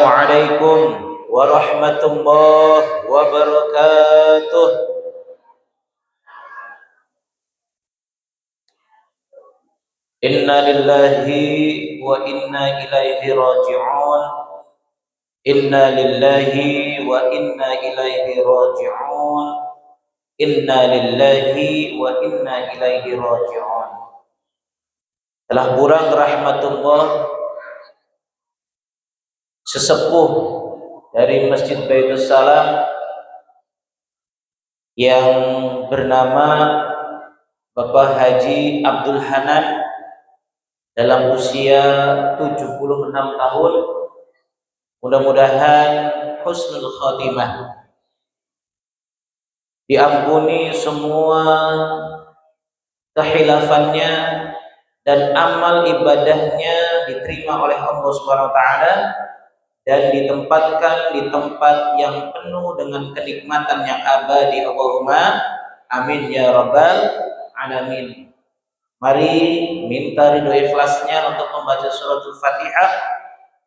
Assalamualaikum warahmatullahi wabarakatuh. Inna lillahi wa inna ilaihi raji'un. Inna lillahi wa inna ilaihi raji'un. Inna lillahi wa inna ilaihi raji'un. Telah kurang rahmatullah sesepuh dari Masjid Baitus Salam yang bernama Bapak Haji Abdul Hanan dalam usia 76 tahun. Mudah-mudahan husnul khatimah, diampuni semua kehilafannya dan amal ibadahnya diterima oleh Allah Subhanahu wa taala dan ditempatkan di tempat yang penuh dengan kenikmatan yang abadi. Allahumma amin ya rabbal alamin. Mari minta ridho ikhlasnya untuk membaca suratul Fatihah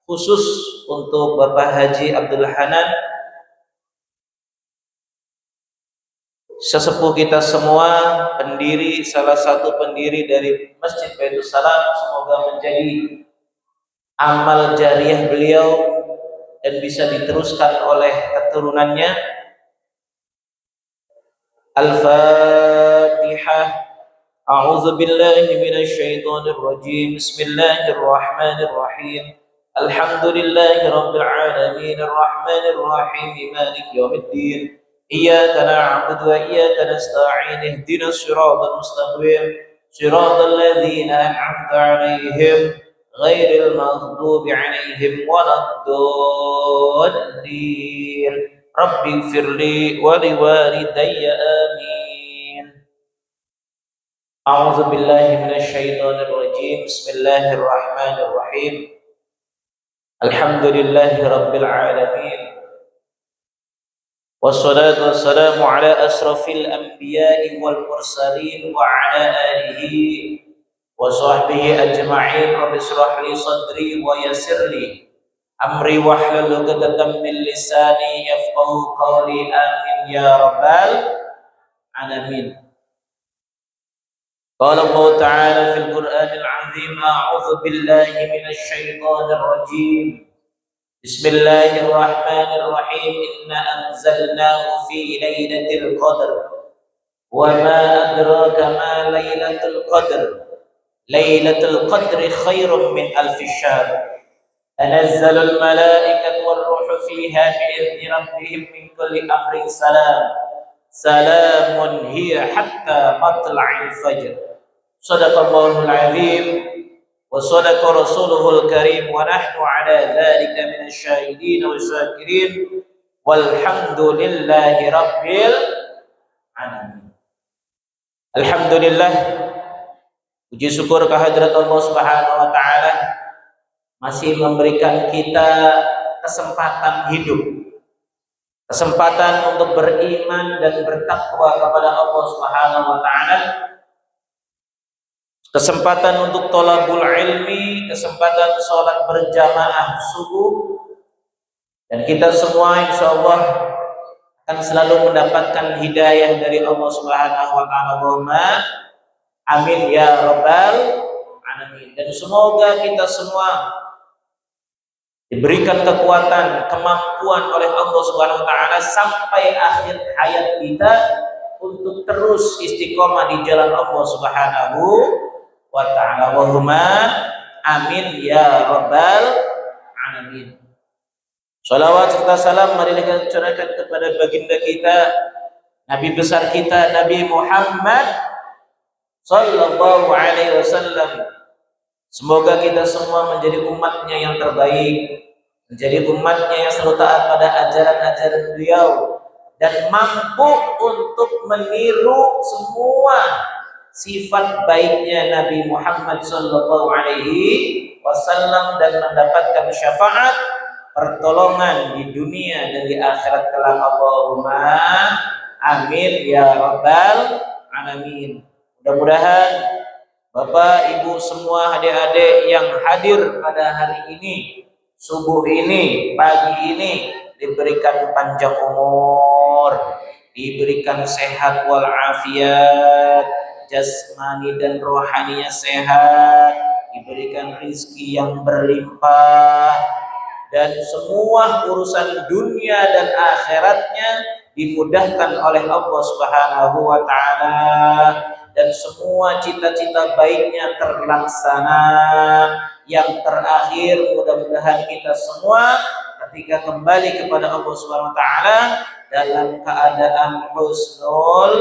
khusus untuk Bapak Haji Abdul Hanan, sesepuh kita semua, pendiri, salah satu pendiri dari Masjid Baitus Salam. Semoga menjadi amal jariah beliau dan bisa diteruskan oleh keturunannya. Al-Fatihah. A'udzu billahi minasy syaithanir rajim. Bismillahirrahmanirrahim. Alhamdulillahi rabbil alamin arrahmanir rahim maliki yaumiddin. Iyyaka na'budu wa iyyaka nasta'in. Ihdinas siratal mustaqim. Siratal ladzina an'amta 'alaihim ghairil maghdubi 'alaihim waladdallin. Rabbighfirli wa liwalidayya amin. A'udzu billahi minasy syaithanir rajim. Bismillahirrahmanirrahim. Alhamdulillahi rabbil alamin. Wassalatu wassalamu ala asrafil anbiya'i wal mursalin wa ala alihi wa sahbihi ajma'in. Rabbi shrah li sadri wa yassir li amri wahlul 'uqdatam min lisani yafqahu qawli. Amin ya rabbal alamin. Qala Allah ta'ala fil Qur'anil 'azim. A'udzu billahi minasy syaithanir rajim. Bismillahirrahmanirrahim. Inna anzalnahu fi lailatul qadr. Wa ma adraka ma lailatul qadr. Lailatul qadri khairum min alfi syahr. Tanazzalul malaikatu war ruhu fiha bi'izni rabbihim min kulli amrin salam. Salamun hiya hatta matla'il fajr. Shadaqallahul azim wa sadaqa rasuluhul karim wa nahnu ala dzalika minasy syahidin wa syakirin walhamdulillahi rabbil alamin. Alhamdulillah, puji syukur kehadirat Allah Subhanahu wa taala masih memberikan kita kesempatan hidup, kesempatan untuk beriman dan bertakwa kepada Allah Subhanahu wa taala, kesempatan untuk thalabul ilmi, kesempatan sholat berjamaah subuh, dan kita semua insyaallah akan selalu mendapatkan hidayah dari Allah Subhanahu wa taala. Allahumma amin ya rabbal alamin. Dan semoga kita semua diberikan kekuatan, kemampuan oleh Allah Subhanahu wa taala sampai akhir hayat kita untuk terus istiqomah di jalan Allah Subhanahu wa ta'ala. Allahumma amin ya rabbal alamin. Salawat serta salam mari kita curahkan kepada baginda kita, Nabi besar kita, Nabi Muhammad sallallahu alaihi wasallam. Semoga kita semua menjadi umatnya yang terbaik, menjadi umatnya yang selalu taat pada ajaran-ajaran beliau dan mampu untuk meniru semua sifat baiknya Nabi Muhammad sallallahu alaihi wasallam dan mendapatkan syafaat, pertolongan di dunia dan di akhirat kelak. Allahumma amin ya rabbal alamin. Mudah-mudahan Bapak, Ibu semua, adik-adik yang hadir pada hari ini subuh ini, pagi ini diberikan panjang umur, diberikan sehat walafiat, jasmani dan rohaninya sehat, diberikan rizki yang berlimpah, dan semua urusan dunia dan akhiratnya dimudahkan oleh Allah Subhanahu wa taala, dan semua cita-cita baiknya terlaksana. Yang terakhir, mudah-mudahan kita semua ketika kembali kepada Allah Subhanahu wa taala dalam keadaan husnul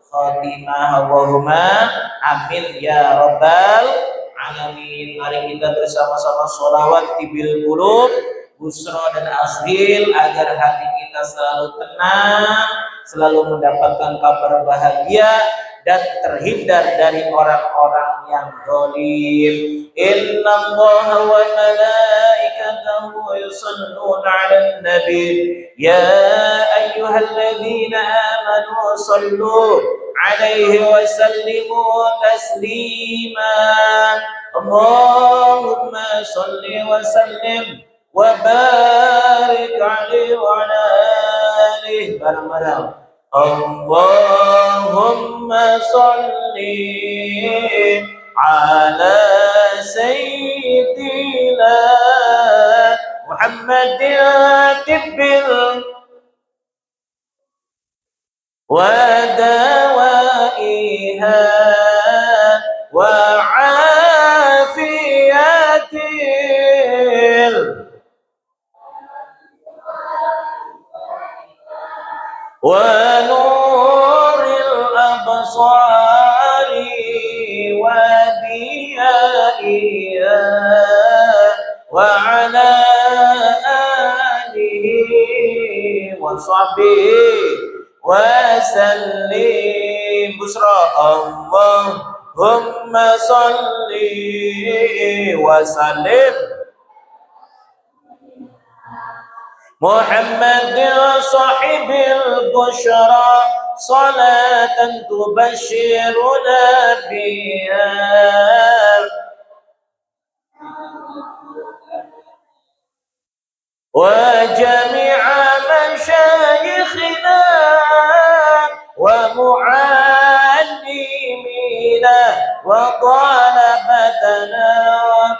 khatimah. Allahumma amin ya rabbal alamin. Mari kita bersama-sama sholawat tibil qulub, busra dan ashil, agar hati kita selalu tenang, selalu mendapatkan kabar bahagia dan terhindar dari orang-orang yang zalim. Innallaha wa malaikatahu yusholluna 'alan nabi ya ayyuhalladzina amanu shallu 'alaihi wa sallimu taslima. Allahumma shalli wa sallim wa barik 'alaihi wa 'ala alihi bareng-bareng. Allahumma sholli ala sayyidina Muhammadin tibbil wa dawaiha wa afiyatil ونور الأبصار وضيائها وعلى آله وصحبه وسلم. بشرى اللهم صل وسلم محمد صاحب البشرى صلاة تبشرنا بها وجميع مشايخنا ومعلمينا وطلبتنا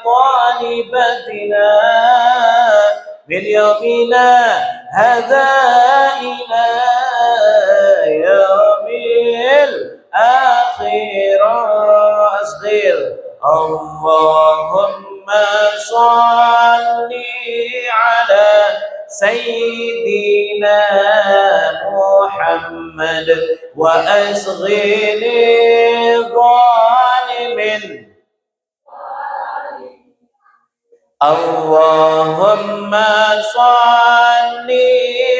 وطالبتنا من يومنا هذا إلى يوم الآخر أصغر. اللهم صل على سيدنا محمد وأصغر ظالم. اللهم صل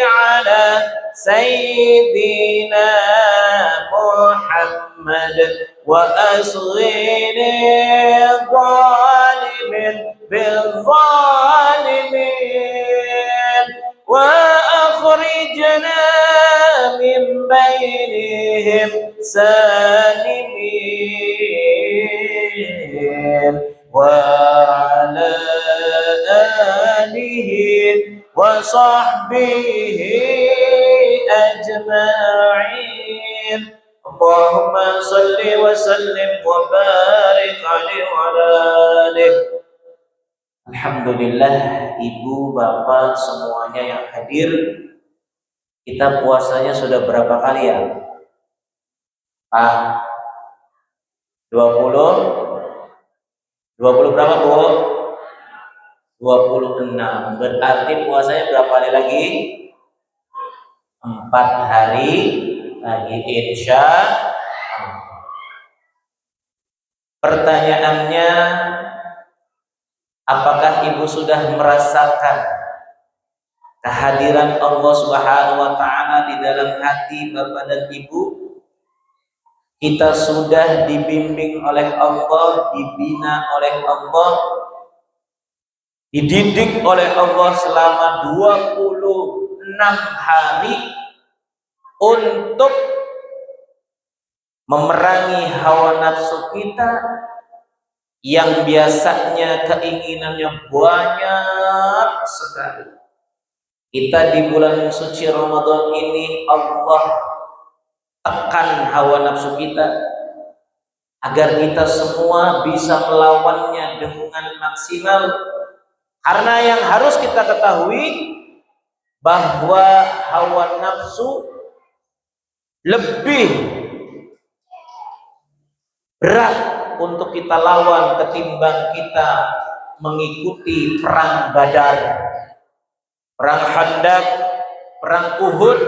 على سيدنا محمد وأصغر ظالم بالظالمين وأخرجنا من بينهم سالمين وعلى آله وصحبه أجمعين. اللهم صل وسلم وبارك عليه وعلى آله. Alhamdulillah, ibu, bapak, semuanya yang hadir, kita puasanya sudah berapa kali ya? 20 berapa Bu? 26. Berarti puasanya berapa hari lagi? 4 hari lagi insya Allah. Pertanyaannya, apakah ibu sudah merasakan kehadiran Allah Subhanahu wa taala di dalam hati bapak dan ibu? Kita sudah dibimbing oleh Allah, dibina oleh Allah, dididik oleh Allah selama 26 hari untuk memerangi hawa nafsu kita yang biasanya keinginannya banyak sekali. Kita di bulan suci Ramadan ini Allah tekan hawa nafsu kita agar kita semua bisa melawannya dengan maksimal. Karena yang harus kita ketahui bahwa hawa nafsu lebih berat untuk kita lawan ketimbang kita mengikuti perang Badar, perang Khandaq, perang Uhud.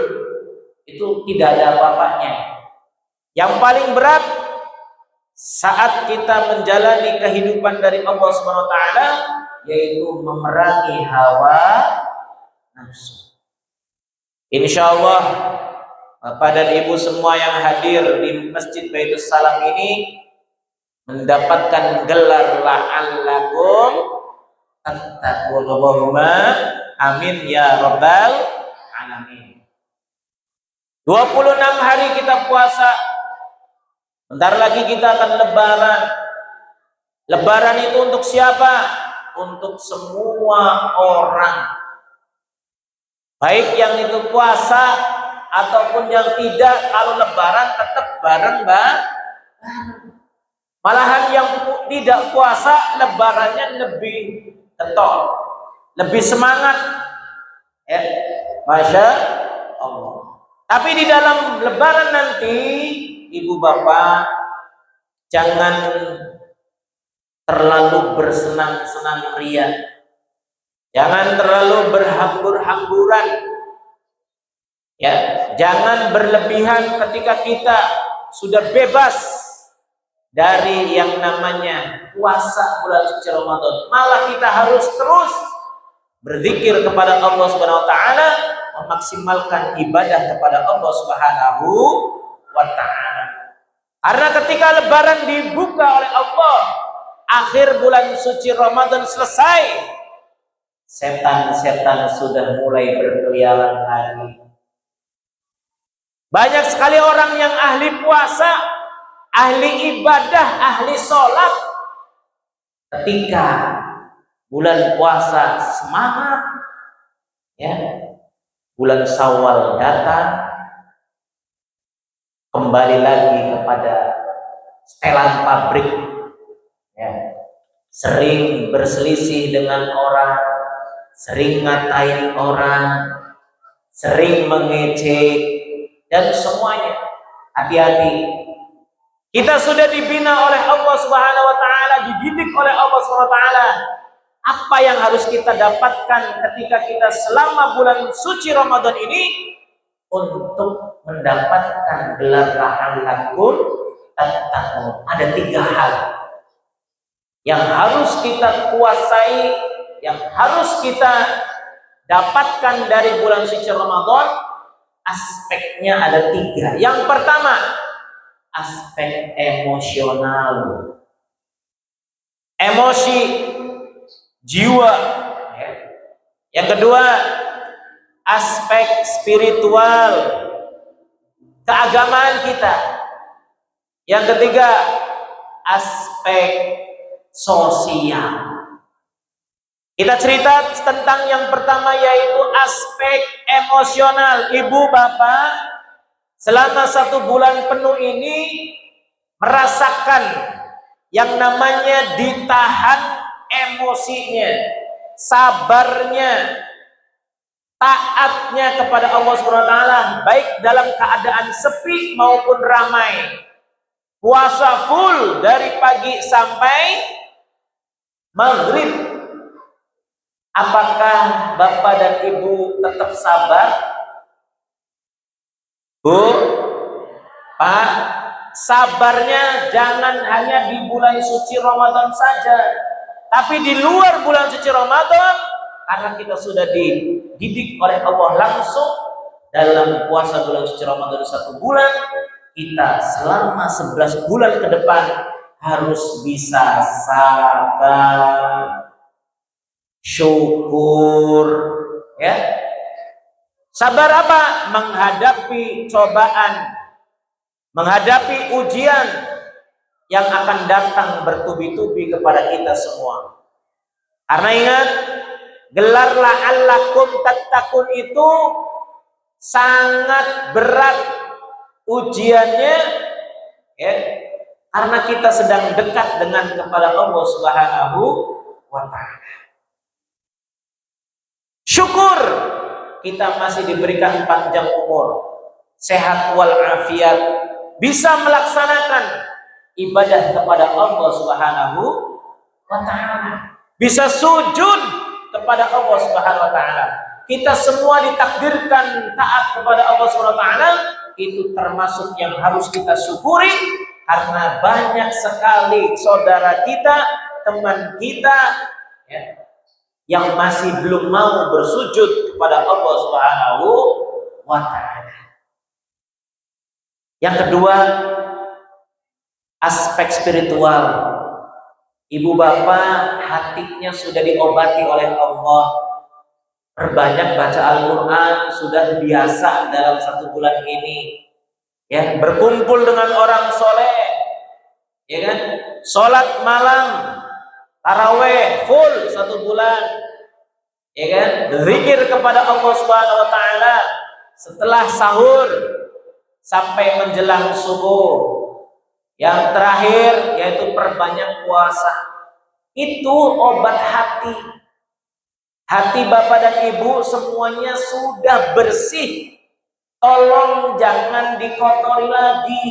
Itu tidak ada apa-apanya. Yang paling berat saat kita menjalani kehidupan dari Allah Subhanahu wa taala yaitu memerangi hawa nafsu. Insyaallah Bapak dan Ibu semua yang hadir di Masjid Baitus Salam ini mendapatkan gelar la'allakum tattaqun. Allahumma amin ya rabbal alamin. 26 hari kita puasa. Bentar lagi kita akan lebaran. Lebaran itu untuk siapa? Untuk semua orang. Baik yang itu puasa ataupun yang tidak, kalau lebaran tetap bareng, Mbak. Malahan yang tidak puasa lebarannya lebih getol, lebih semangat. Ya, Masya Allah. Tapi di dalam lebaran nanti, Ibu Bapak, jangan terlalu bersenang-senang ria. Jangan terlalu berhambur-hamburan. Ya, jangan berlebihan ketika kita sudah bebas dari yang namanya puasa bulan suci Ramadan. Malah kita harus terus berzikir kepada Allah Subhanahu wa taala, memaksimalkan ibadah kepada Allah Subhanahu wa taala. Karena ketika lebaran dibuka oleh Allah, akhir bulan suci Ramadan selesai, setan-setan sudah mulai berkeliaran lagi. Banyak sekali orang yang ahli puasa, ahli ibadah, ahli sholat, ketika bulan puasa semangat, ya, bulan Syawal datang, kembali lagi kepada setelan pabrik, ya, sering berselisih dengan orang, sering ngatain orang, sering mengejek, dan semuanya. Hati-hati. Kita sudah dibina oleh Allah Subhanahu wa taala, dididik oleh Allah Subhanahu wa taala. Apa yang harus kita dapatkan ketika kita selama bulan suci Ramadan ini untuk mendapatkan gelar la'allakum tattaqun? Ada 3 hal yang harus kita kuasai, yang harus kita dapatkan dari bulan suci Ramadan. Aspeknya ada 3. Yang pertama, aspek emosional, emosi jiwa. Yang kedua, aspek spiritual, keagamaan kita. Yang ketiga, aspek sosial. Kita cerita tentang yang pertama, yaitu aspek emosional. Ibu bapak selama 1 bulan penuh ini merasakan yang namanya ditahan emosinya, sabarnya, taatnya kepada Allah Subhanahu wa taala, baik dalam keadaan sepi maupun ramai. Puasa full dari pagi sampai maghrib. Apakah Bapak dan Ibu tetap sabar? Bu, Pak, sabarnya jangan hanya di bulan suci Ramadan saja, tapi di luar bulan suci Ramadan, karena kita sudah dididik oleh Allah langsung dalam puasa bulan suci Ramadan 1 bulan, kita selama 11 bulan ke depan harus bisa sabar, syukur, ya. Sabar apa? Menghadapi cobaan, menghadapi ujian, yang akan datang bertubi-tubi kepada kita semua. Karena ingat, gelar la'allakum tattaqun itu sangat berat ujiannya, ya, karena kita sedang dekat dengan kepada Allah Subhanahu wa Ta'ala. Syukur kita masih diberikan panjang umur, sehat walafiat, bisa melaksanakan ibadah kepada Allah Subhanahu wa Ta'ala, bisa sujud kepada Allah Subhanahu wa Ta'ala. Kita semua ditakdirkan taat kepada Allah Subhanahu wa Ta'ala, itu termasuk yang harus kita syukuri, karena banyak sekali saudara kita, teman kita, ya, yang masih belum mau bersujud kepada Allah Subhanahu wa Ta'ala. Yang kedua, aspek spiritual. Ibu bapak hatinya sudah diobati oleh Allah, berbanyak baca Al-Quran, sudah biasa dalam 1 bulan ini, ya, berkumpul dengan orang soleh, ya kan, sholat malam, taraweh full 1 bulan, ya kan, berzikir kepada Allah Subhanahu wa Ta'ala setelah sahur sampai menjelang subuh. Yang terakhir yaitu perbanyak puasa. Itu obat hati. Hati bapak dan ibu semuanya sudah bersih. Tolong jangan dikotori lagi.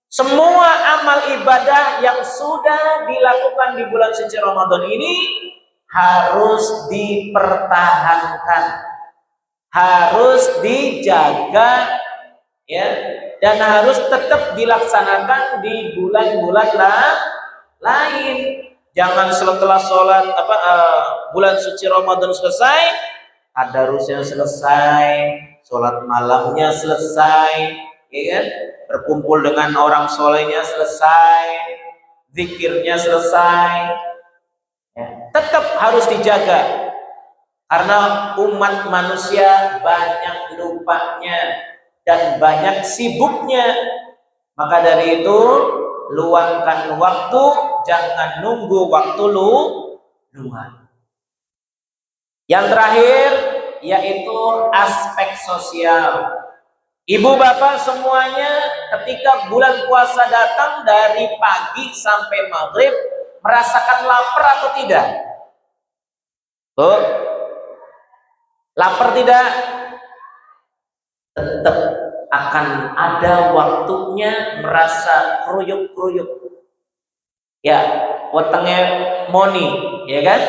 Semua amal ibadah yang sudah dilakukan di bulan suci Ramadan ini harus dipertahankan, harus dijaga, ya, dan harus tetap dilaksanakan di bulan-bulan lain. Jangan setelah sholat bulan suci Ramadan selesai, tadarusnya selesai, sholat malamnya selesai, ya kan, berkumpul dengan orang solehnya selesai, zikirnya selesai, ya, tetap harus dijaga, karena umat manusia banyak lupanya dan banyak sibuknya. Maka dari itu, luangkan waktu, jangan nunggu waktu luang. Yang terakhir yaitu aspek sosial. Ibu bapak semuanya ketika bulan puasa datang dari pagi sampai maghrib merasakan lapar atau tidak? Lapar tidak? Tetap akan ada waktunya merasa kruyuk-kruyuk, ya, wetenge moni, ya kan,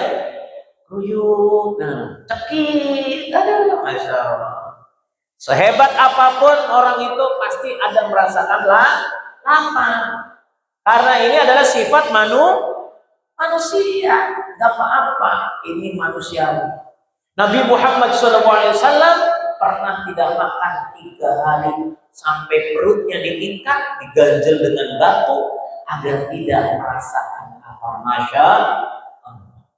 kruyuk, cekit, aduh, masya Allah. Sehebat apapun orang itu pasti ada merasakan lapar, karena ini adalah sifat manusia, gak apa-apa, ini manusiawi. Nabi Muhammad SAW pernah tidak makan 3 hari sampai perutnya diikat, diganjel dengan batu agar tidak merasakan lapar. Masya Allah.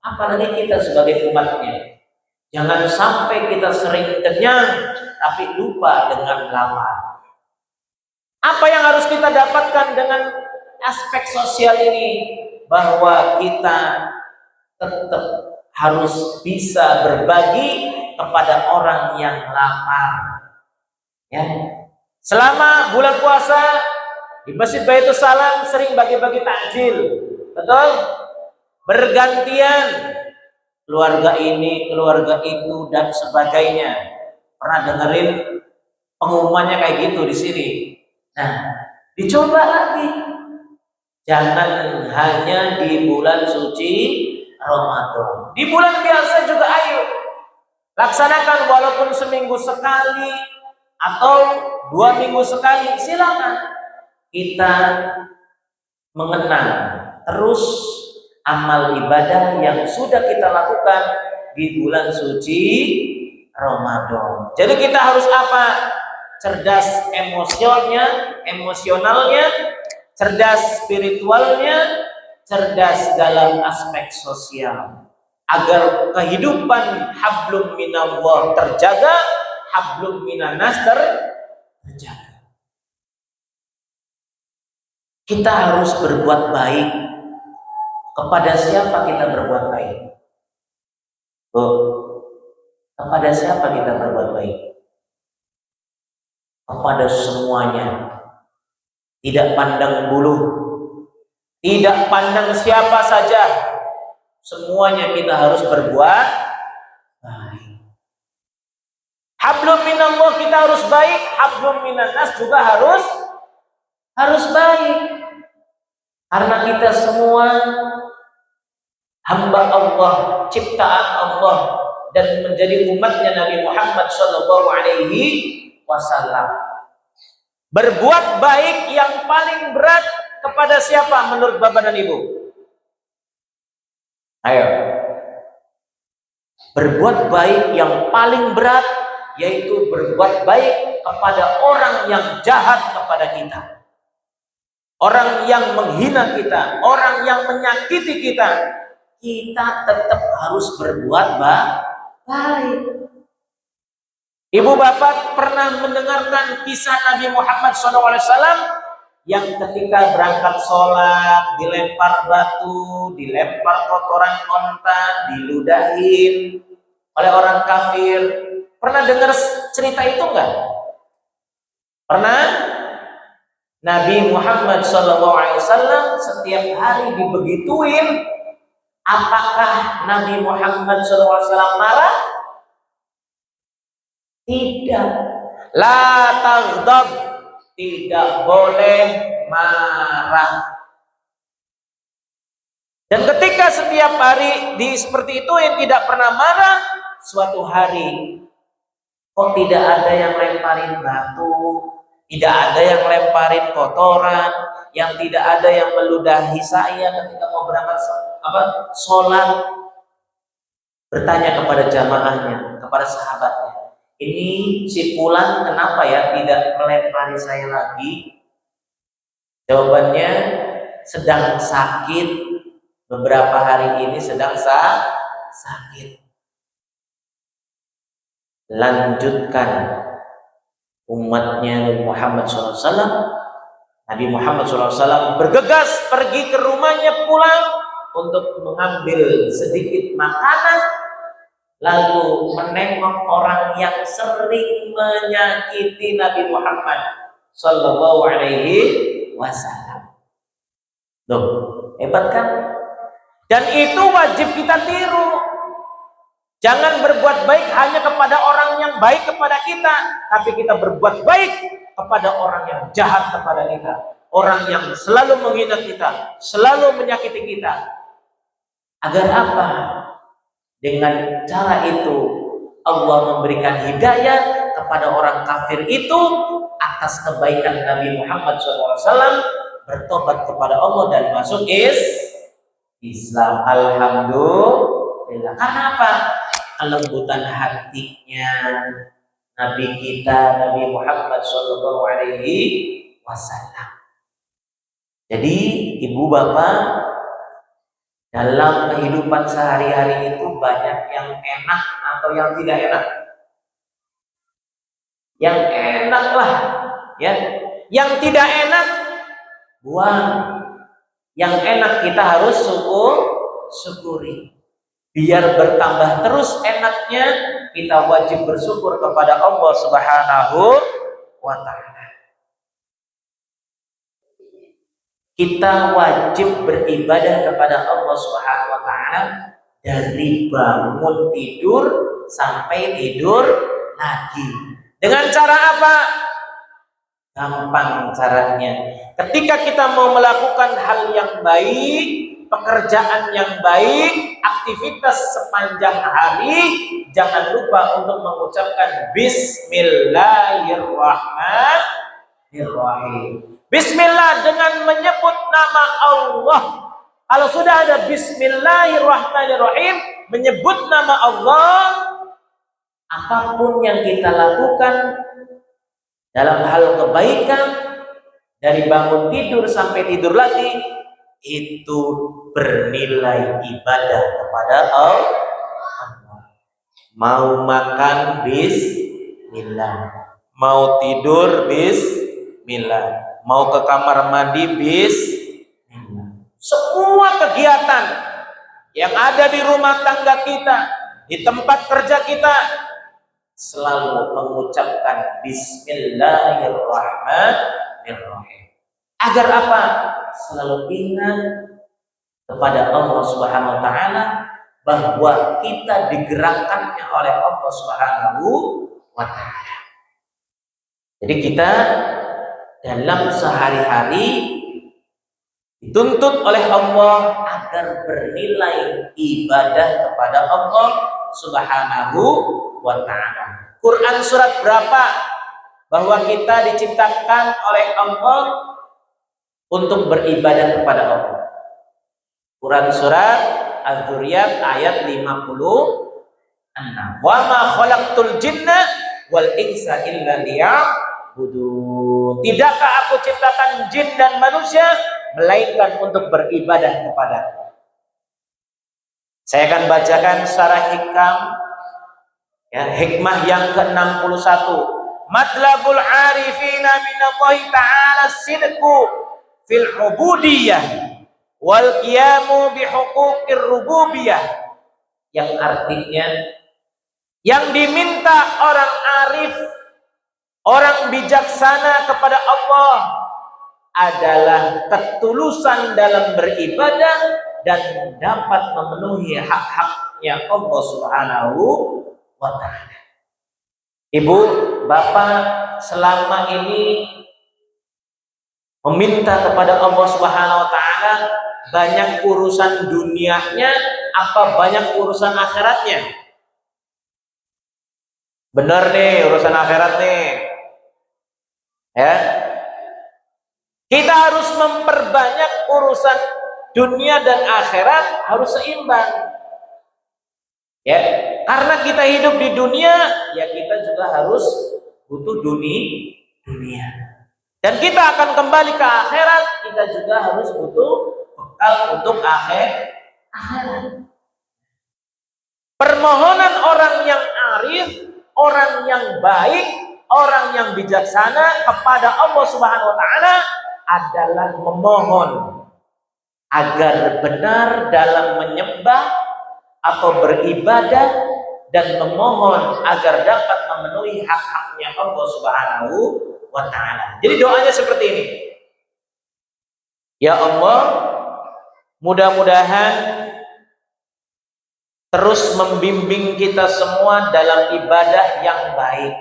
Apalagi kita sebagai umatnya, jangan sampai kita sering kenyang tapi lupa dengan lapar. Apa yang harus kita dapatkan dengan aspek sosial ini? Bahwa kita tetap harus bisa berbagi kepada orang yang lapar, ya. Selama bulan puasa di Masjid Baitul Salam sering bagi-bagi takjil, betul? Bergantian, keluarga ini, keluarga itu, dan sebagainya. Pernah dengerin pengumumannya kayak gitu di sini? Nah, dicoba lagi. Jangan hanya di bulan suci Ramadan. Di bulan biasa juga ayo laksanakan, walaupun seminggu sekali atau 2 minggu sekali, silakan. Kita mengenang terus amal ibadah yang sudah kita lakukan di bulan suci Ramadan. Jadi kita harus apa? Cerdas emosionalnya, cerdas spiritualnya, cerdas dalam aspek sosial, agar kehidupan hablum minallah terjaga, hablum minanas terjaga. Kita harus berbuat baik. Kepada siapa kita berbuat baik? Oh, kepada siapa kita berbuat baik? Kepada semuanya. Tidak pandang bulu, tidak pandang siapa saja. Semuanya kita harus berbuat baik. Hablum minallah kita harus baik, hablum minannas juga harus baik. Karena kita semua hamba Allah, ciptaan Allah, dan menjadi umatnya Nabi Muhammad Shallallahu Alaihi Wasallam. Berbuat baik yang paling berat kepada siapa menurut Bapak dan Ibu? Ayo. Berbuat baik yang paling berat yaitu berbuat baik kepada orang yang jahat kepada kita. Orang yang menghina kita, orang yang menyakiti kita, kita tetap harus berbuat baik. Ibu bapak pernah mendengarkan kisah Nabi Muhammad SAW yang ketika berangkat sholat dilempar batu, dilempar kotoran onta, diludahin oleh orang kafir. Pernah dengar cerita itu enggak? Pernah? Nabi Muhammad SAW setiap hari dibegituin. Apakah Nabi Muhammad SAW marah? Tidak. La taghdab, tidak boleh marah. Dan ketika setiap hari seperti itu yang tidak pernah marah, suatu hari kok tidak ada yang lemparin batu, tidak ada yang lemparin kotoran, yang tidak ada yang meludahi saya ketika mau berangkat sholat. Bertanya kepada jamaahnya, kepada sahabatnya, ini si Fulan kenapa ya tidak melempari saya lagi? Jawabannya, sedang sakit, beberapa hari ini sedang sakit. Lanjutkan umatnya Nabi Muhammad SAW. Nabi Muhammad SAW bergegas pergi ke rumahnya pulang untuk mengambil sedikit makanan, lalu menengok orang yang sering menyakiti Nabi Muhammad Sallallahu Alaihi Wasallam. Loh, hebat kan? Dan itu wajib kita tiru. Jangan berbuat baik hanya kepada orang yang baik kepada kita, tapi kita berbuat baik kepada orang yang jahat kepada kita, orang yang selalu menghina kita, selalu menyakiti kita. Agar apa? Dengan cara itu Allah memberikan hidayah kepada orang kafir itu atas kebaikan Nabi Muhammad SAW, bertobat kepada Allah dan masuk Islam. Alhamdulillah. Karena apa? Kelembutan hatinya Nabi kita, Nabi Muhammad Sallallahu Alaihi Wasallam. Jadi ibu bapak, dalam kehidupan sehari-hari itu banyak yang enak atau yang tidak enak. Yang enak lah, ya. Yang tidak enak, buang. Yang enak kita harus syukuri. Biar bertambah terus enaknya, kita wajib bersyukur kepada Allah Subhanahu wa Ta'ala. Kita wajib beribadah kepada Allah Subhanahu wa Ta'ala dari bangun tidur sampai tidur lagi. Dengan cara apa? Gampang caranya. Ketika kita mau melakukan hal yang baik, pekerjaan yang baik, aktivitas sepanjang hari, jangan lupa untuk mengucapkan Bismillahirrahmanirrahim. Bismillah dengan menyebut nama Allah. Kalau sudah ada Bismillahirrahmanirrahim, menyebut nama Allah, apapun yang kita lakukan dalam hal kebaikan, dari bangun tidur sampai tidur lagi, itu bernilai ibadah kepada Allah. Mau makan bismillah, mau tidur bismillah, mau ke kamar mandi semua kegiatan yang ada di rumah tangga kita, di tempat kerja kita, selalu mengucapkan Bismillahirrahmanirrahim. Agar apa? Selalu ingat kepada Allah Subhanahu wa taala bahwa kita digerakkannya oleh Allah Subhanahu wa taala. Jadi kita dalam sehari-hari dituntut oleh Allah agar bernilai ibadah kepada Allah Subhanahu wa ta'ala. Quran surat berapa bahwa kita diciptakan oleh Allah untuk beribadah kepada Allah? Quran surat Az-Dzurriyat ayat 56. Wa ma khalaqtul jinna wal insa illa liya'budun. Tidakkah aku ciptakan jin dan manusia melainkan untuk beribadah kepada-Ku. Saya akan bacakan secara hikam, ya, hikmah yang ke-61. Matlabul arifina minallahi ta'ala sidqu fil ubudiyah wal qiyamu bihuquqir rububiyah, yang artinya yang diminta orang arif, orang bijaksana kepada Allah adalah ketulusan dalam beribadah dan dapat memenuhi hak-haknya Allah Subhanahu wa ta'ala. Ibu, bapak selama ini meminta kepada Allah Subhanahu wa ta'ala banyak urusan dunianya apa banyak urusan akhiratnya? Benar nih, urusan akhirat nih. Ya. Kita harus memperbanyak urusan dunia dan akhirat, harus seimbang. Ya, karena kita hidup di dunia, ya kita juga harus butuh dunia. Dan kita akan kembali ke akhirat, kita juga harus butuh bekal untuk akhirat. Permohonan orang yang arif, orang yang baik, orang yang bijaksana kepada Allah Subhanahu wa ta'ala adalah memohon agar benar dalam menyembah atau beribadah dan memohon agar dapat memenuhi hak-haknya Allah Subhanahu wa ta'ala. Jadi doanya seperti ini. Ya Allah, mudah-mudahan terus membimbing kita semua dalam ibadah yang baik,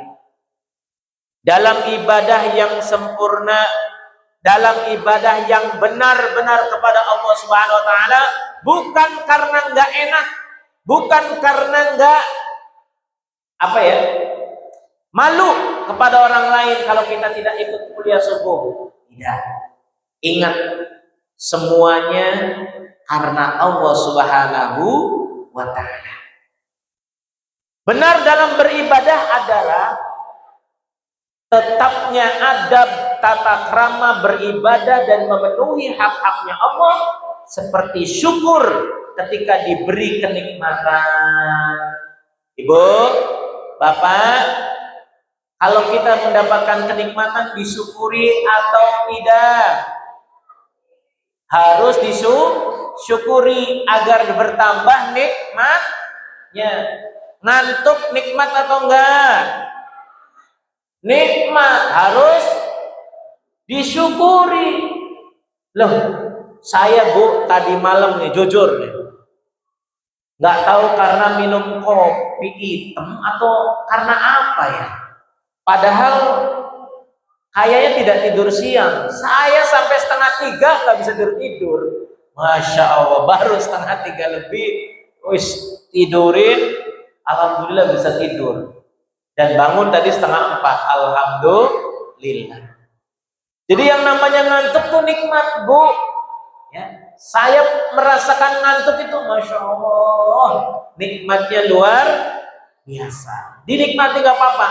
dalam ibadah yang sempurna, dalam ibadah yang benar-benar kepada Allah Subhanahu wa ta'ala, bukan karena enggak enak, bukan karena enggak malu kepada orang lain kalau kita tidak ikut kuliah subuh. Tidak. Ingat, semuanya karena Allah Subhanahu wa ta'ala. Benar dalam beribadah adalah tetapnya adab tata krama beribadah dan memenuhi hak-haknya Allah, seperti syukur ketika diberi kenikmatan. Ibu, bapak, kalau kita mendapatkan kenikmatan disyukuri atau tidak? Harus disyukuri agar bertambah nikmatnya. Ngantuk nikmat atau enggak? Nikmat, harus disyukuri. Loh, saya Bu tadi malam nih, jujur nih, nggak tahu karena minum kopi hitam atau karena apa ya, padahal kayaknya tidak tidur siang. Saya sampai 2:30 nggak bisa tidur. Masya Allah, baru 2:30 lebih wis tidurin, alhamdulillah bisa tidur. Dan bangun tadi 3:30, alhamdulillah. Jadi yang namanya ngantuk tuh nikmat, Bu. Ya, saya merasakan ngantuk itu, masya Allah, nikmatnya luar biasa. Dinikmati nggak apa-apa.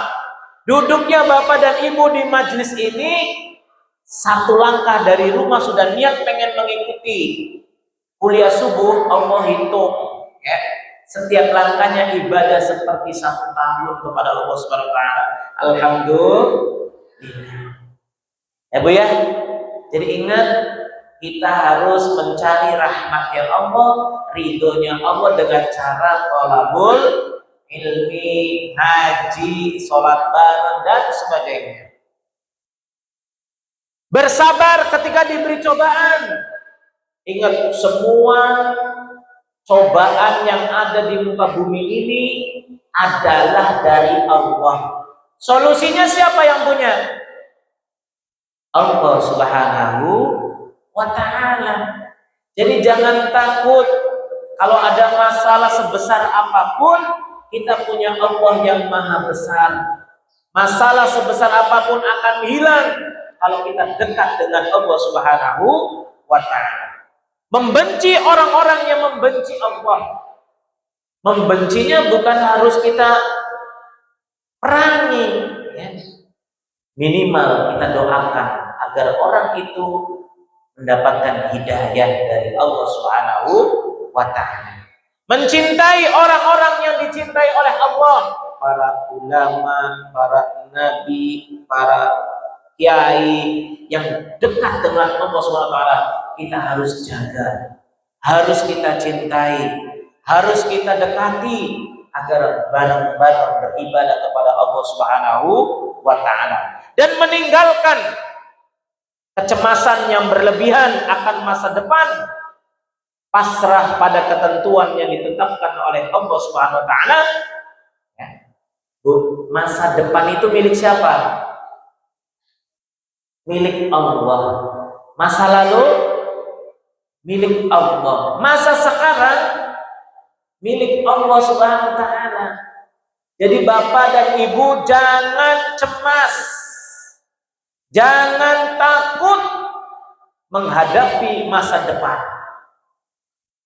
Duduknya bapak dan ibu di majelis ini, 1 langkah dari rumah sudah niat pengen mengikuti kuliah subuh, Allah hitung. Ya. Setiap langkahnya ibadah seperti 1 tahun kepada Allah Subhanahu wa ta'ala. Alhamdulillah. Ya Bu ya. Jadi ingat, kita harus mencari rahmatnya Allah, ridhonya Allah dengan cara thalabul ilmi, haji, sholat bareng dan sebagainya. Bersabar ketika diberi cobaan. Ingat, semua cobaan yang ada di muka bumi ini adalah dari Allah. Solusinya siapa yang punya? Allah Subhanahu wa ta'ala. Jadi jangan takut kalau ada masalah sebesar apapun, kita punya Allah yang maha besar. Masalah sebesar apapun akan hilang kalau kita dekat dengan Allah Subhanahu wa ta'ala. Membenci orang-orang yang membenci Allah. Membencinya bukan harus kita perangi, ya. Minimal kita doakan agar orang itu mendapatkan hidayah dari Allah Subhanahu wa ta'ala. Mencintai orang-orang yang dicintai oleh Allah, para ulama, para nabi, para kiai yang dekat dengan Allah Subhanahu wa ta'ala, kita harus jaga, harus kita cintai, harus kita dekati agar bareng-bareng beribadah kepada Allah Subhanahu wa ta'ala dan meninggalkan kecemasan yang berlebihan akan masa depan, pasrah pada ketentuan yang ditetapkan oleh Allah Subhanahu wa ta'ala. Masa depan itu milik siapa? Milik Allah. Masa lalu milik Allah. Masa sekarang milik Allah Subhanahu wa ta'ala. Jadi Bapak dan Ibu jangan cemas, jangan takut menghadapi masa depan.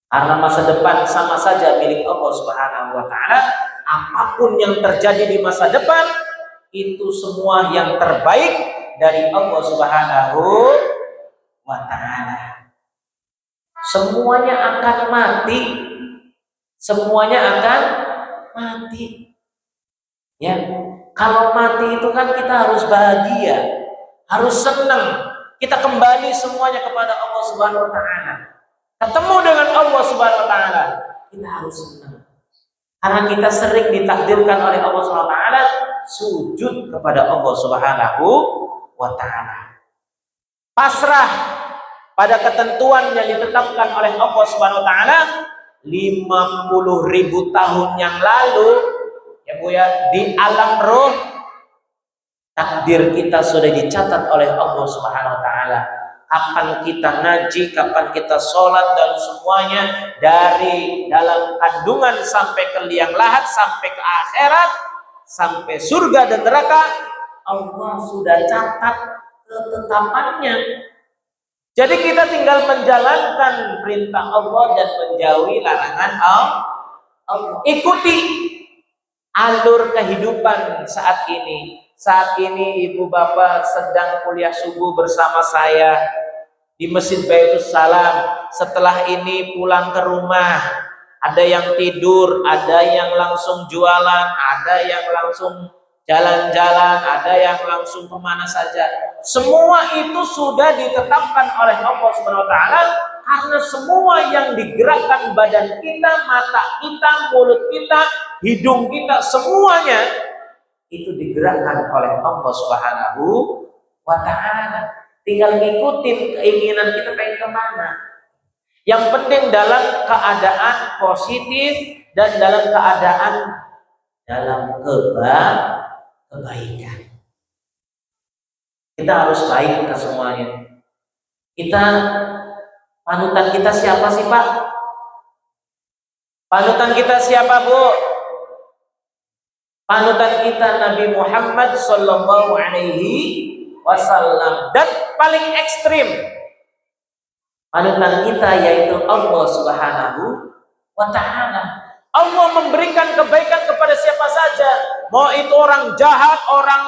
Karena masa depan sama saja milik Allah Subhanahu wa ta'ala. Apapun yang terjadi di masa depan, itu semua yang terbaik dari Allah Subhanahu wa ta'ala. Semuanya akan mati. Semuanya akan mati. Ya, kalau mati itu kan kita harus bahagia, harus senang. Kita kembali semuanya kepada Allah Subhanahu wa ta'ala. Ketemu dengan Allah Subhanahu wa ta'ala, kita harus senang. Karena kita sering ditakdirkan oleh Allah Subhanahu wa ta'ala sujud kepada Allah Subhanahu wa ta'ala. Pasrah pada ketentuan yang ditetapkan oleh Allah Subhanahu wa ta'ala 50.000 tahun yang lalu, ya Bu ya, di alam roh takdir kita sudah dicatat oleh Allah Subhanahu wa ta'ala. Kapan kita ngaji, kapan kita sholat, dan semuanya dari dalam kandungan sampai ke liang lahat, sampai ke akhirat, sampai surga dan neraka, Allah sudah catat ketetapannya. Jadi kita tinggal menjalankan perintah Allah dan menjauhi larangan Allah. Ikuti alur kehidupan saat ini. Saat ini ibu bapak sedang kuliah subuh bersama saya di Masjid Baitus Salam. Setelah ini pulang ke rumah, ada yang tidur, ada yang langsung jualan, ada yang langsung jalan-jalan, ada yang langsung kemana saja. Semua itu sudah ditetapkan oleh Allah Subhanahu wa ta'ala, karena semua yang digerakkan badan kita, mata kita, mulut kita, hidung kita, semuanya itu digerakkan oleh Allah Subhanahu wa ta'ala. Tinggal ngikutin keinginan kita pengen kemana. Yang penting dalam keadaan positif dan dalam keadaan dalam kebaikan. Kita harus baik ke semuanya. Panutan kita siapa sih Pak? Panutan kita siapa Bu? Panutan kita Nabi Muhammad sallallahu alaihi wasallam. Dan paling ekstrim, panutan kita yaitu Allah Subhanahu wa ta'ala. Allah memberikan kebaikan kepada siapa saja, mau itu orang jahat, orang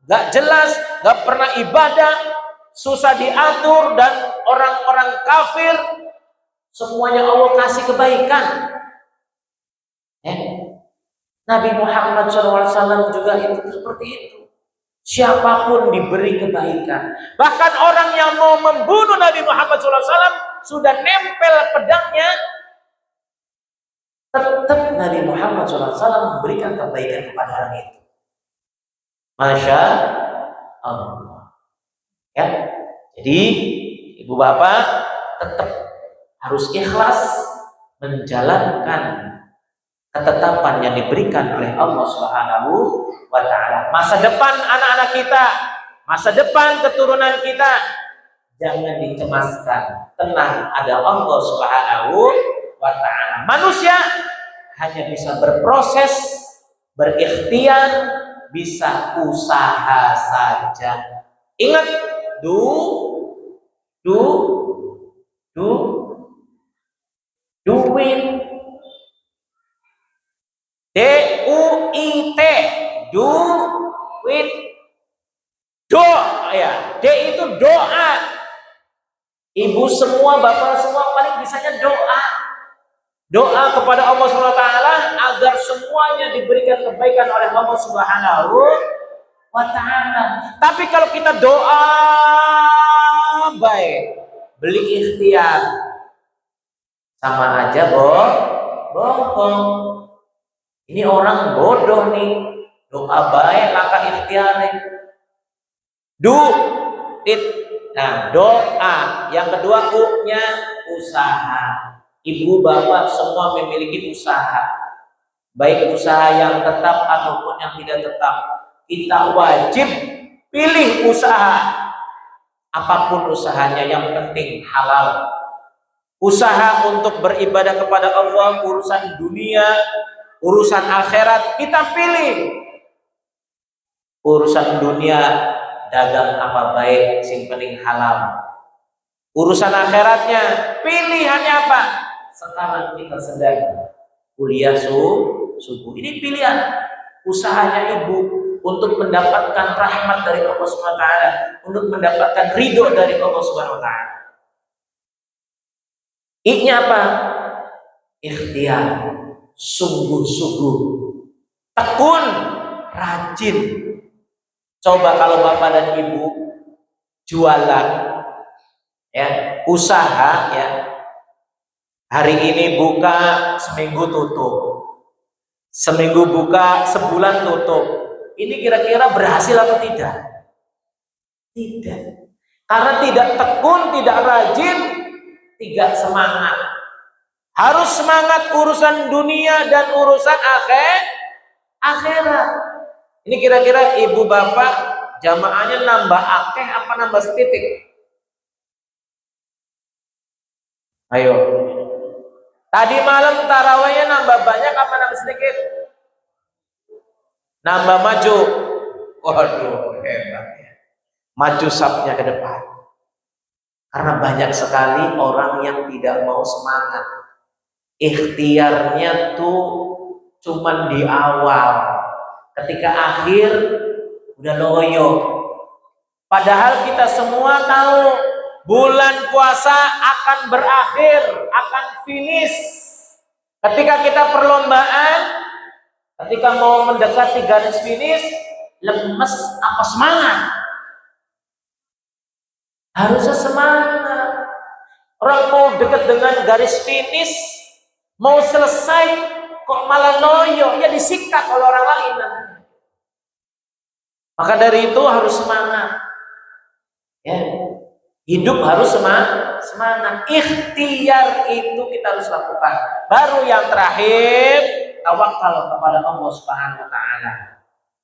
gak jelas, gak pernah ibadah, susah diatur, dan orang-orang kafir, semuanya Allah kasih kebaikan. Nabi Muhammad SAW juga itu seperti itu. Siapapun diberi kebaikan. Bahkan orang yang mau membunuh Nabi Muhammad SAW sudah nempel pedangnya, tetap Nabi Muhammad SAW memberikan kebaikan kepada orang itu. Masya Allah. Ya, jadi ibu bapak tetap harus ikhlas menjalankan ketetapan yang diberikan oleh Allah Subhanahu wa Ta'ala. Masa depan anak-anak kita, masa depan keturunan kita, jangan dicemaskan. Tenang, ada Allah Subhanahu wa Ta'ala. Manusia hanya bisa berproses, berikhtiar, bisa usaha saja. Ingat, do it. D-U-I-T, do it. Doa ya, D itu doa. Ibu semua, bapak semua paling bisanya doa. Doa kepada Allah Subhanahu wa Ta'ala agar semuanya diberikan kebaikan oleh Allah Subhanahu wa Ta'ala. Tapi kalau kita doa baik, beli ikhtiar, sama aja bohong. Ini orang bodoh nih. Doa baik, langkah ikhtiar. Do it. Nah, doa. Yang kedua, U-nya usaha. Ibu bapak semua memiliki usaha. Baik usaha yang tetap ataupun yang tidak tetap. Kita wajib pilih usaha. Apapun usahanya, yang penting halal. Usaha untuk beribadah kepada Allah, urusan dunia, urusan akhirat, kita pilih. Urusan dunia, dagang apa baik, yang penting halal. Urusan akhiratnya, pilihannya apa? Sekarang kita sedang kuliah subuh. Ini pilihan usahanya ibu untuk mendapatkan rahmat dari Allah Subhanahu wa Ta'ala, untuk mendapatkan ridho dari Allah Subhanahu wa Ta'ala. I-nya apa? Ikhtiar, sungguh-sungguh, tekun, rajin. Coba kalau bapak dan ibu jualan, ya, usaha, ya, hari ini buka, seminggu tutup, seminggu buka, sebulan tutup. Ini kira-kira berhasil atau tidak? Tidak. Karena tidak tekun, tidak rajin, tidak semangat. Harus semangat urusan dunia dan urusan akhirat. Ini kira-kira ibu bapak jamaahnya nambah akeh apa nambah setitik? Ayo. Tadi malam tarawihnya nambah banyak apa nambah sedikit? Nambah maju. Waduh, hebat ya. Maju sapnya ke depan. Karena banyak sekali orang yang tidak mau semangat. Ikhtiarnya tuh cuman di awal. Ketika akhir udah loyo. Padahal kita semua tahu bulan puasa akan berakhir, akan finish. Ketika kita perlombaan, ketika mau mendekati garis finish, lemes apa semangat? Harusnya semangat. Orang mau dekat dengan garis finish, mau selesai, kok malah loyo, ya disikat oleh orang lain. Maka dari itu harus semangat. Ya, hidup harus semangat. Ikhtiar itu kita harus lakukan. Baru yang terakhir, tawakal kepada Allah Subhanahu wa Ta'ala.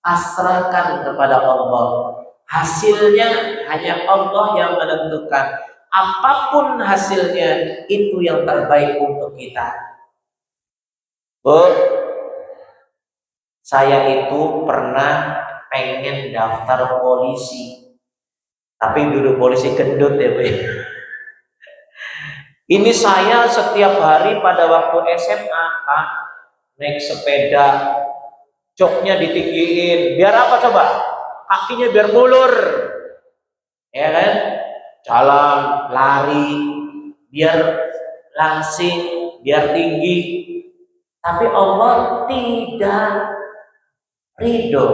Pasrahkan kepada Allah. Hasilnya hanya Allah yang menentukan. Apapun hasilnya, itu yang terbaik untuk kita. Bu, saya itu pernah pengen daftar polisi, tapi dulu polisi gendut ya Bu. Ini saya setiap hari pada waktu SMA, Pak, naik sepeda, joknya ditinggiin, biar apa coba? Kakinya biar mulur, ya kan? Jalan, lari, biar langsing, biar tinggi. Tapi Allah tidak ridho.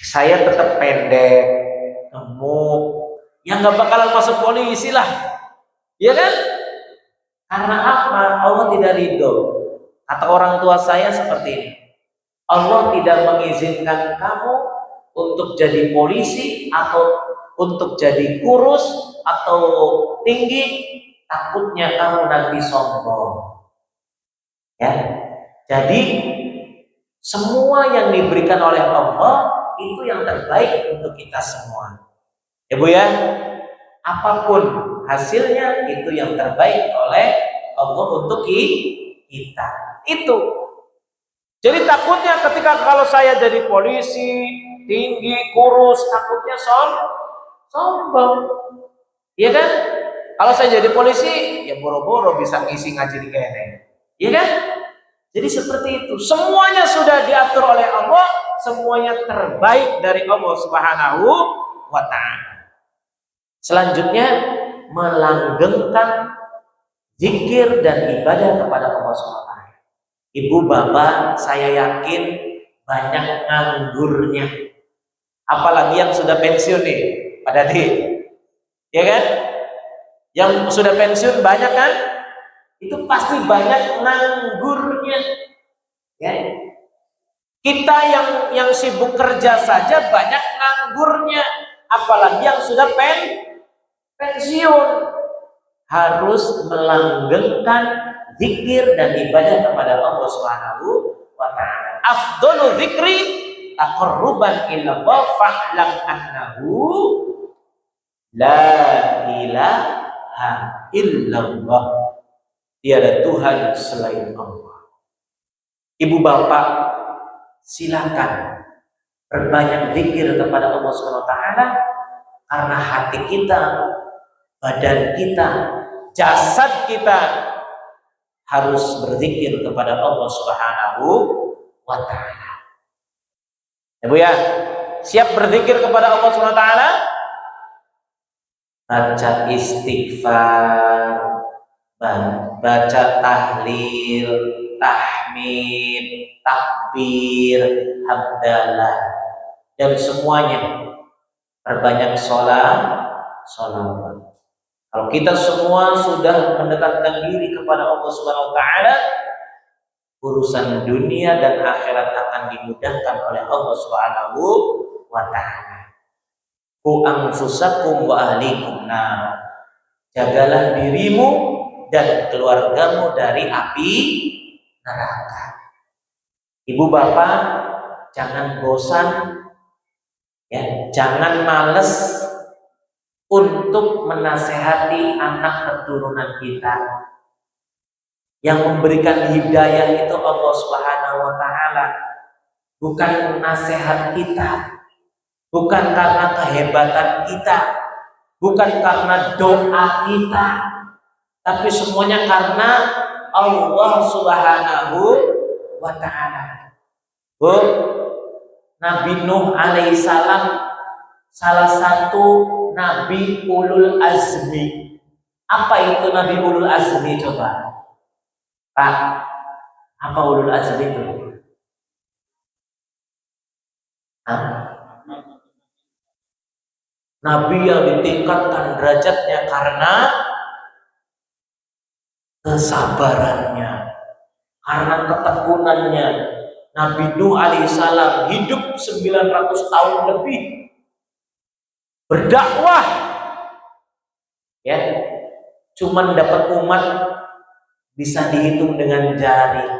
saya tetap pendek, gemuk, yang nggak bakalan masuk polisi lah, ya kan? Karena apa? Allah tidak ridho. Kata orang tua saya seperti ini, Allah tidak mengizinkan kamu untuk jadi polisi atau untuk jadi kurus atau tinggi, takutnya kamu nanti sombong. Ya, jadi semua yang diberikan oleh Allah itu yang terbaik untuk kita semua. Ya Bu ya, apapun hasilnya itu yang terbaik oleh Allah untuk kita. Itu. Jadi takutnya ketika kalau saya jadi polisi, tinggi, kurus, takutnya sombong. Iya kan? Kalau saya jadi polisi, ya boro-boro bisa ngisi ngaji di kene. Iya kan? Jadi seperti itu. Semuanya sudah diatur oleh Allah, semuanya terbaik dari Allah Subhanahu wa taala. Selanjutnya melanggengkan zikir dan ibadah kepada Allah Subhanahu wa taala. Ibu bapak, saya yakin banyak nganggurnya. Apalagi yang sudah pensiun nih, Pak Dadi. Ya kan? Yang sudah pensiun banyak kan? Itu pasti banyak nganggurnya. Ya. Kita yang sibuk kerja saja banyak nganggurnya, apalagi yang sudah pensiun. Harus melanggengkan zikir dan ibadah kepada Allah Subhanahu wa taala. Afdhalu dzikri taqarruban ila Allah fa'lam annahu la ilaha illallah. Tiada Tuhan selain Allah. Ibu bapak, silakan perbanyak zikir kepada Allah Subhanahu wa taala, karena hati kita, badan kita, jasad kita harus berzikir kepada Allah Subhanahu wa taala. Ya Bu ya, siap berzikir kepada Allah Subhanahu wa taala? Baca istighfar, baca tahlil, tahmid, takbir, hamdalah, dan semuanya. Perbanyak sholawat. Kalau kita semua sudah mendekatkan diri kepada Allah Subhanahu wa taala, urusan dunia dan akhirat akan dimudahkan oleh Allah Subhanahu wa taala. Qu anfusakum wa ahlikum nar. Jagalah dirimu dan keluargamu dari api neraka. Ibu bapak, jangan bosan, ya, jangan males untuk menasehati anak keturunan kita. Yang memberikan hidayah itu Allah Subhanahu wa taala, bukan nasihat kita, bukan karena kehebatan kita, bukan karena doa kita, tapi semuanya karena Allah Subhanahu wa taala. Bu, Nabi Nuh alaihissalam salah satu Nabi ulul azmi. Apa itu Nabi ulul azmi coba? Pak, apa ulul azmi itu? Nabi yang ditingkatkan derajatnya karena kesabarannya, karena ketekunannya. Nabi Nuh alaihissalam hidup 900 tahun lebih berdakwah, ya, cuman dapat umat bisa dihitung dengan jari.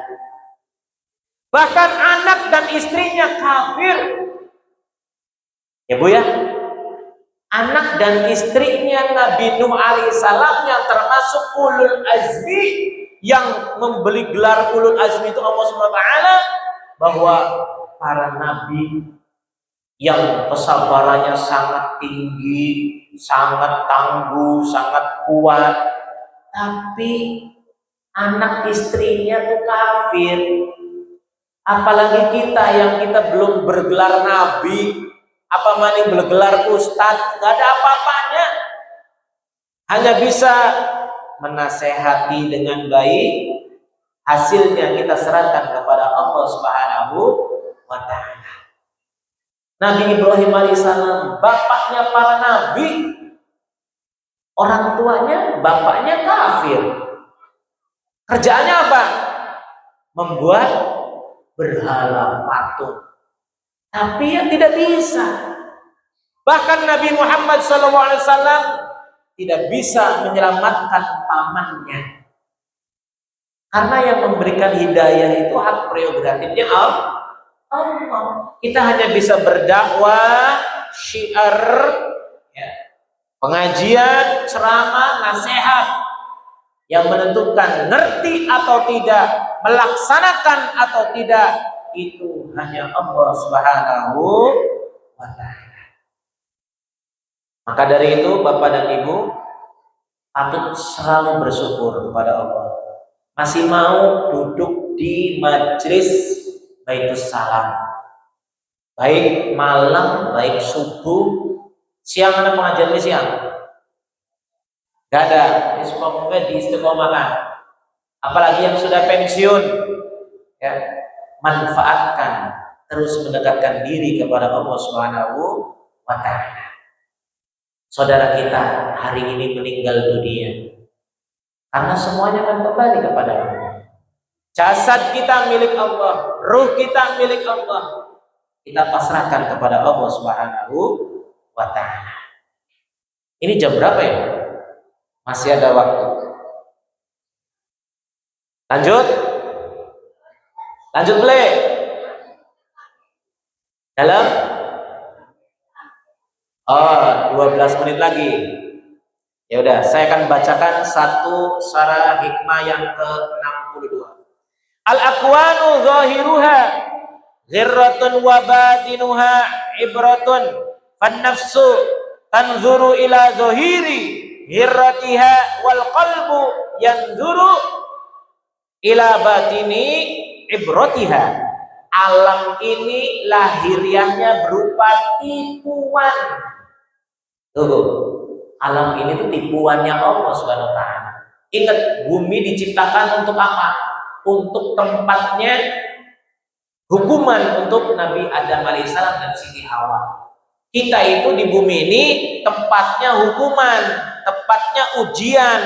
Bahkan anak dan istrinya kafir. Ya Bu ya, anak dan istrinya Nabi Nuh alaihissalam yang termasuk ulul azmi, yang memberi gelar ulul azmi itu Allah SWT, bahwa para nabi yang kesabarannya sangat tinggi, sangat tangguh, sangat kuat, tapi anak istrinya tuh kafir. Apalagi kita yang kita belum bergelar nabi, apa mani bergelar ustadz, nggak ada apa-apanya. Hanya bisa menasehati dengan baik, hasilnya kita serahkan kepada Allah Subhanahu wa taala. Nabi Ibrahim alaihissalam, bapaknya para nabi, orang tuanya, bapaknya kafir. Kerjaannya apa? Membuat berhala patung. Tapi yang tidak bisa. Bahkan Nabi Muhammad SAW tidak bisa menyelamatkan pamannya. Karena yang memberikan hidayah itu hak prerogatifnya Allah. Kita hanya bisa berdakwah, syiar, ya, pengajian, ceramah, nasihat. Yang menentukan ngerti atau tidak, melaksanakan atau tidak, itu hanya Allah Subhanahu wa ta'ala. Maka dari itu Bapak dan Ibu patut selalu bersyukur kepada Allah. Masih mau duduk di majelis Baitus Salam, baik malam, baik subuh, siang ada pengajian di siang? Gak ada. Semoga diistiqomahkan. Apalagi yang sudah pensiun, ya, manfaatkan, terus mendekatkan diri kepada Allah Subhanahu wa ta'ala. Saudara kita hari ini meninggal dunia, karena semuanya akan kembali kepada Allah. Jasad kita milik Allah, ruh kita milik Allah. Kita pasrahkan kepada Allah Subhanahu wa ta'ala. Ini jam berapa ya? Masih ada waktu. Lanjut boleh. Dalam 12 menit lagi. Ya udah, saya akan bacakan satu syarah hikmah yang ke-62. Al-aqwanu zahiruha ghirratun wa batinuha ibratun fan nafsu tanzuru ila zahiri ghirratiha wal qalbu yanzuru ila batini ibratiha. Alam ini lahiriahnya berupa tipuan. Alam ini tuh tipuannya Allah Subhanahu wa ta'ala. Ingat, bumi diciptakan untuk apa? Untuk tempatnya hukuman untuk Nabi Adam alaihissalam dan Siti Hawa. Kita itu di bumi ini tempatnya hukuman, tempatnya ujian.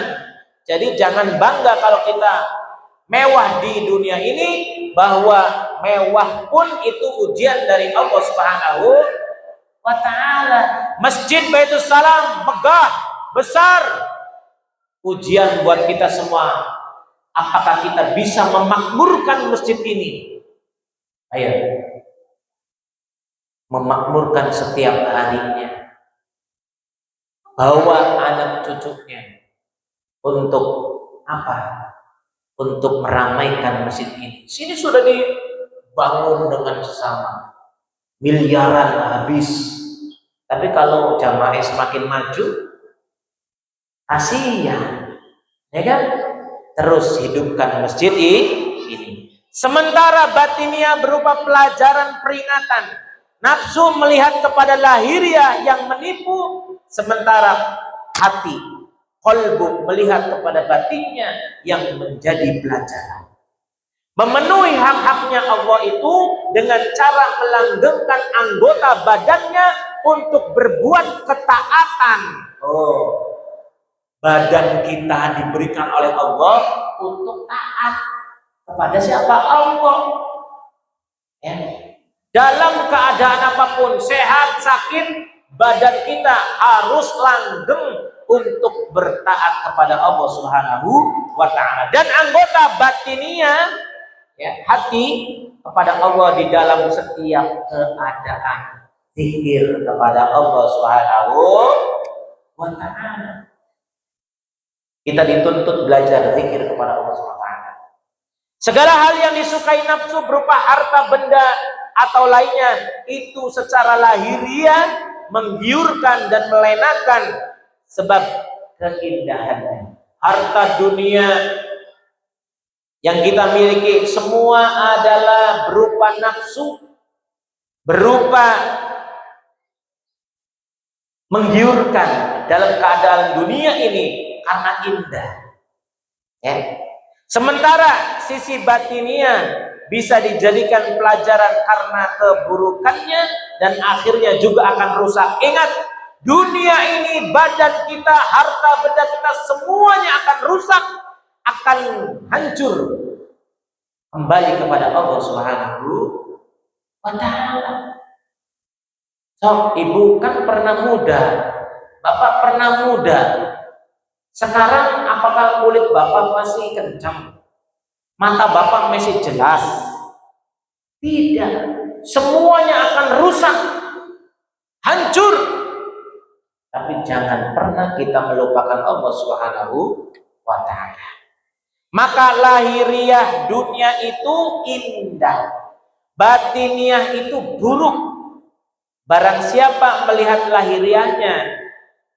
Jadi jangan bangga kalau kita mewah di dunia ini, bahwa mewah pun itu ujian dari Allah Subhanahu wa ta'ala. Masjid Baitus Salam megah, besar, ujian buat kita semua. Apakah kita bisa memakmurkan masjid ini? Ayo, memakmurkan setiap harinya, bawa anak cucunya untuk apa? Untuk meramaikan masjid ini. Sini sudah dibangun dengan sesama, miliaran habis. Tapi kalau jamaah semakin maju, kasihan, ya kan? Terus hidupkan masjid ini. Sementara batinia berupa pelajaran peringatan. Nafsu melihat kepada lahiriah yang menipu, sementara hati, qalbu melihat kepada batinnya yang menjadi pelajaran. Memenuhi hak-haknya Allah itu dengan cara melanggengkan anggota badannya untuk berbuat ketaatan. Badan kita diberikan oleh Allah untuk taat kepada siapa? Allah. Ya. Dalam keadaan apapun, sehat, sakit, badan kita harus langgeng untuk bertaat kepada Allah Subhanahu wa ta'ala. Dan anggota batinia, ya, hati kepada Allah di dalam setiap keadaan. Zikir kepada Allah Subhanahu wa ta'ala. Kita dituntut belajar zikir kepada Allah Subhanahu wa ta'ala. Segala hal yang disukai nafsu berupa harta benda atau lainnya, itu secara lahiriah menggiurkan dan melenakan sebab keindahannya. Harta dunia yang kita miliki semua adalah berupa nafsu, berupa menggiurkan dalam keadaan dunia ini karena indah. Ya. Sementara sisi batiniah bisa dijadikan pelajaran karena keburukannya dan akhirnya juga akan rusak. Ingat, dunia ini, badan kita, harta benda kita, semuanya akan rusak, akan hancur kembali kepada Allah Subhanahu wa Ta'ala. So, ibu kan pernah muda, bapak pernah muda. Sekarang apakah kulit bapak masih kencang? Mata bapak masih jelas? Tidak. Semuanya akan rusak, hancur. Tapi jangan pernah kita melupakan Allah Subhanahu wa Ta'ala. Maka lahiriah dunia itu indah, batiniah itu buruk. Barang siapa melihat lahiriahnya,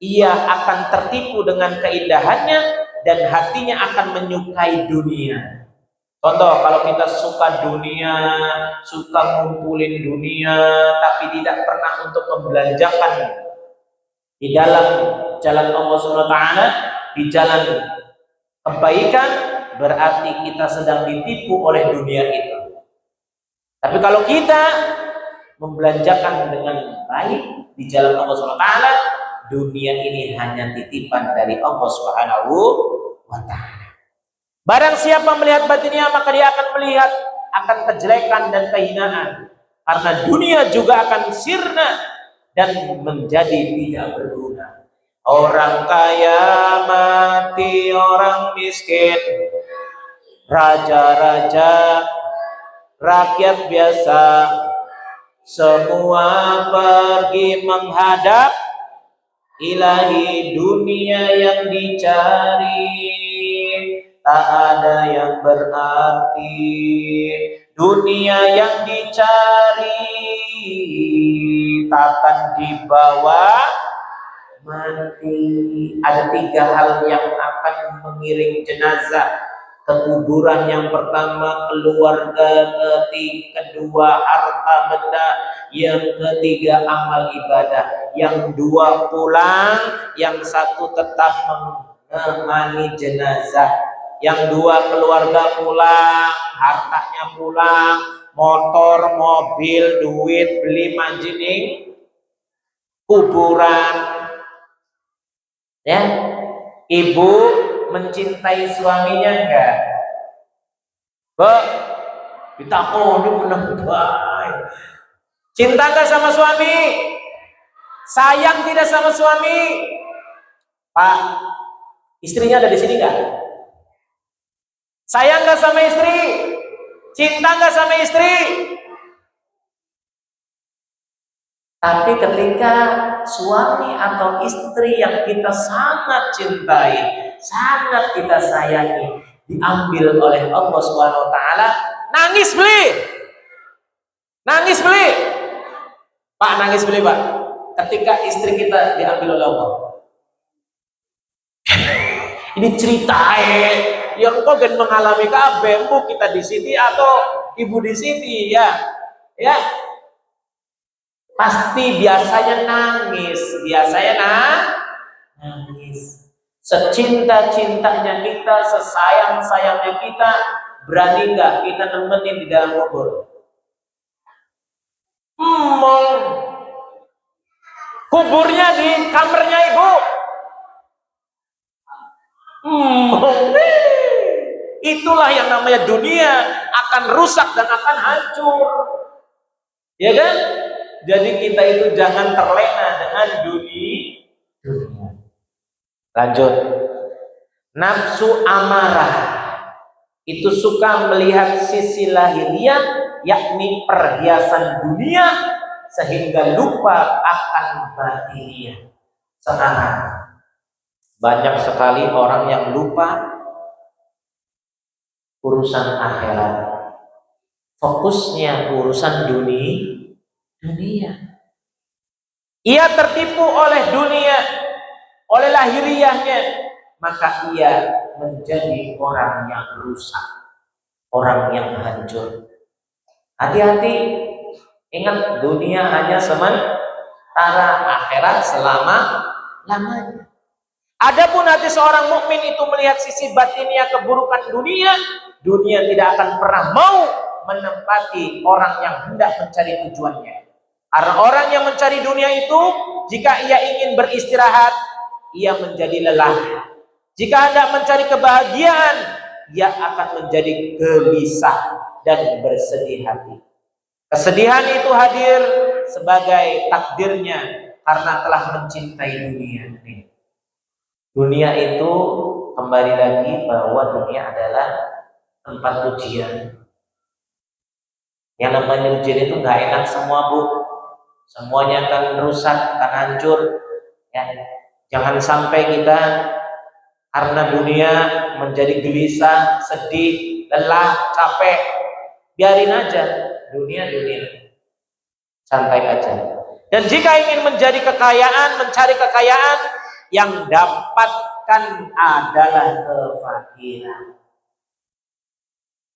ia akan tertipu dengan keindahannya dan hatinya akan menyukai dunia. Contoh, kalau kita suka dunia, suka ngumpulin dunia, tapi tidak pernah untuk membelanjakan di dalam jalan Allah Subhanahu wa Ta'ala, di jalan kebaikan, berarti kita sedang ditipu oleh dunia itu. Tapi kalau kita membelanjakan dengan baik di jalan Allah Subhanahu wa Ta'ala, dunia ini hanya titipan dari Allah Subhanahu wa Ta'ala. Barang siapa melihat batinnya, maka dia akan melihat akan kejelekan dan kehinaan, karena dunia juga akan sirna dan menjadi tidak berguna. Orang kaya mati, orang miskin, raja-raja, rakyat biasa, semua pergi menghadap ilahi. Dunia yang dicari tak ada yang berarti, dunia yang dicari takkan dibawa mati. Ada 3 hal yang akan mengiring jenazah ke kuburan. Yang pertama keluarga, kedua harta benda, yang ketiga amal ibadah. Yang 2 pulang, yang 1 tetap menemani jenazah. Yang 2 keluarga pulang, hartanya pulang, motor, mobil, duit, beli manjining kuburan. Ya, ibu mencintai suaminya enggak? Ditakoni menang baik. Cinta enggak sama suami? Sayang tidak sama suami? Pak, istrinya ada di sini enggak? Sayang enggak sama istri? Cinta enggak sama istri? Tapi ketika suami atau istri yang kita sangat cintai, sangat kita sayangi, diambil oleh Allah Subhanahu wa Ta'ala, nangis beli. Nangis beli. Pak, nangis beli, Pak. Ketika istri kita diambil oleh Allah. Ini cerita yang kau gen mengalami kabeh, kita di sini atau ibu di sini, ya. Ya. Pasti biasanya nangis, nangis. Secinta-cintanya kita, sesayang-sayangnya kita, berani nggak kita nemenin di dalam kubur? Kuburnya di kamarnya ibu. Itulah yang namanya dunia akan rusak dan akan hancur, ya kan? Jadi kita itu jangan terlena dengan dunia. Lanjut. Nafsu amarah itu suka melihat sisi lahiriah, yakni perhiasan dunia, sehingga lupa akan batiniah. Sekarang banyak sekali orang yang lupa urusan akhirat, fokusnya urusan dunia. Ia tertipu oleh dunia, oleh lahiriahnya, maka ia menjadi orang yang rusak, orang yang hancur. Hati-hati, ingat dunia hanya sementara, akhirat selama-lamanya. Adapun hati seorang mukmin itu melihat sisi batinnya keburukan dunia, dunia tidak akan pernah mau menempati orang yang hendak mencari tujuannya. Karena orang yang mencari dunia itu, jika ia ingin beristirahat, ia menjadi lelah. Jika hendak mencari kebahagiaan, ia akan menjadi gelisah dan bersedih hati. Kesedihan itu hadir sebagai takdirnya karena telah mencintai dunia. Dunia itu kembali lagi bahwa dunia adalah tempat ujian. Yang namanya ujian itu nggak enak semua, Bu. Semuanya akan rusak, akan hancur. Ya. Jangan sampai kita karena dunia menjadi gelisah, sedih, lelah, capek. Biarin aja dunia. Santai aja. Dan jika ingin mencari kekayaan, yang dapatkan adalah kefakiran.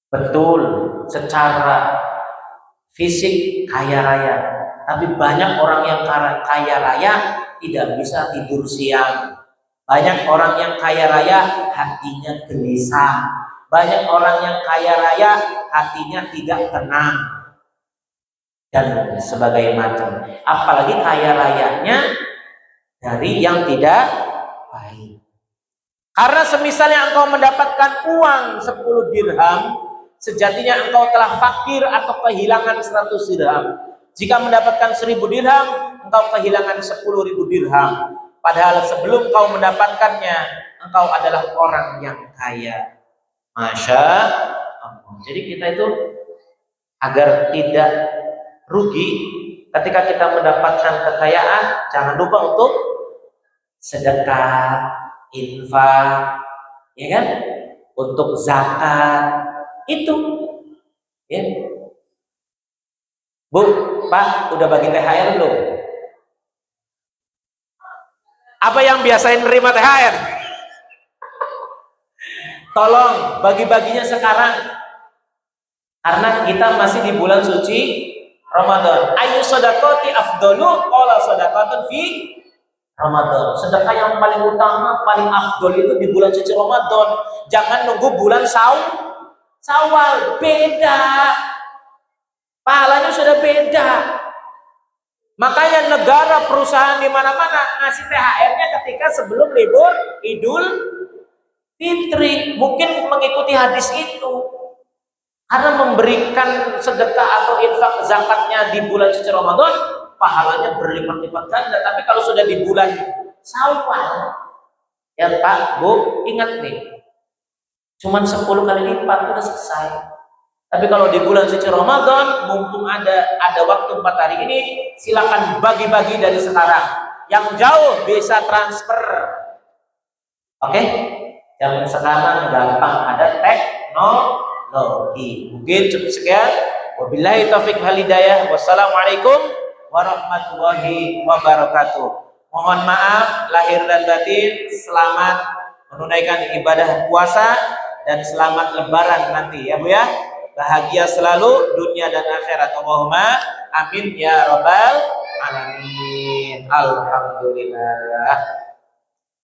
Betul, secara fisik kaya raya, tapi banyak orang yang kaya raya tidak bisa tidur siang. Banyak orang yang kaya raya hatinya gelisah. Banyak orang yang kaya raya hatinya tidak tenang dan sebagainya macam. Apalagi kaya rayanya dari yang tidak baik. Karena semisalnya engkau mendapatkan uang 10 dirham, sejatinya engkau telah fakir atau kehilangan 100 dirham. Jika mendapatkan 1000 dirham, engkau kehilangan 10.000 dirham. Padahal sebelum kau mendapatkannya, engkau adalah orang yang kaya. Masya Allah. Jadi kita itu agar tidak rugi ketika kita mendapatkan kekayaan, jangan lupa untuk sedekah, infak, ya kan? Untuk zakat itu, ya. Bu, Pak, udah bagi THR belum? Apa yang biasain nerima THR? Tolong bagi-baginya sekarang, karena kita masih di bulan suci Ramadan. Ayu sedekati afdalu qala sedekatun fi Ramadan. Sedekah yang paling utama, paling afdol itu di bulan suci Ramadan. Jangan nunggu bulan Syawal. Beda. Pahalanya sudah beda. Makanya negara, perusahaan di mana-mana ngasih THR-nya ketika sebelum libur Idul Fitri. Mungkin mengikuti hadis itu. Karena memberikan sedekah atau infak zakatnya di bulan suci Ramadan, pahalanya berlipat-lipat ganda. Tapi kalau sudah di bulan Syawal, ya Pak, Bu, ingat nih, cuman 10 kali lipat udah selesai. Tapi kalau di bulan suci Ramadan, mumpung ada waktu 4 hari ini, silakan bagi-bagi dari sekarang. Yang jauh bisa transfer. Oke? Yang sekarang gampang, ada teknologi. Mungkin cukup sekian. Wabillahi taufiq wal hidayah. Wassalamualaikum warahmatullahi wabarakatuh. Mohon maaf lahir dan batin. Selamat menunaikan ibadah puasa dan selamat lebaran nanti ya Bu ya. Bahagia selalu dunia dan akhirat. Allahumma amin ya rabbal alamin. Alhamdulillah.